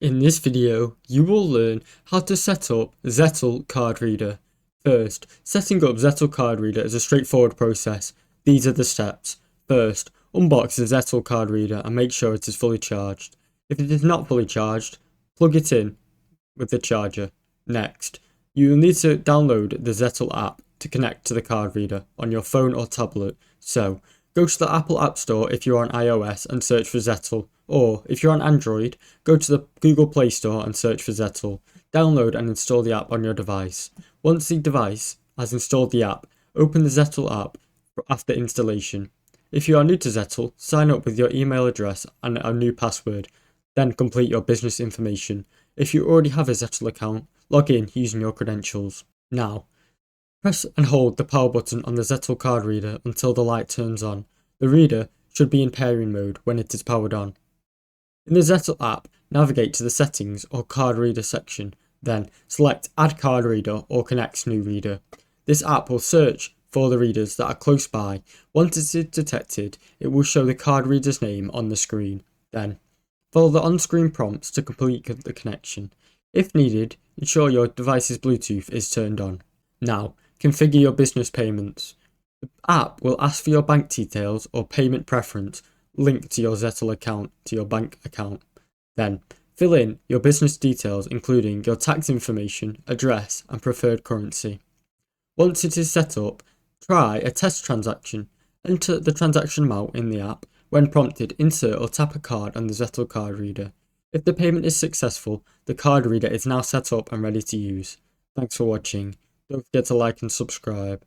In this video, you will learn how to set up Zettle card reader. First, setting up Zettle card reader is a straightforward process. These are the steps. First, unbox the Zettle card reader and make sure it is fully charged. If it is not fully charged, plug it in with the charger. Next, you will need to download the Zettle app to connect to the card reader on your phone or tablet. So, go to the Apple App Store if you're on iOS and search for Zettle, or if you're on Android, go to the Google Play Store and search for Zettle. Download and install the app on your device. Once the device has installed the app, open the Zettle app after installation. If you are new to Zettle, sign up with your email address and a new password, then complete your business information. If you already have a Zettle account, log in using your credentials. Now, press and hold the power button on the Zettle card reader until the light turns on. The reader should be in pairing mode when it is powered on. In the Zettle app, navigate to the Settings or Card Reader section, then select Add Card Reader or Connect New Reader. This app will search for the readers that are close by. Once it is detected, it will show the card reader's name on the screen. Then, follow the on-screen prompts to complete the connection. If needed, ensure your device's Bluetooth is turned on. Now, configure your business payments. The app will ask for your bank details or payment preference linked to your Zettle account to your bank account. Then, fill in your business details including your tax information, address and preferred currency. Once it is set up, try a test transaction. Enter the transaction amount in the app. When prompted, insert or tap a card on the Zettle card reader. If the payment is successful, the card reader is now set up and ready to use. Thanks for watching. Don't forget to like and subscribe.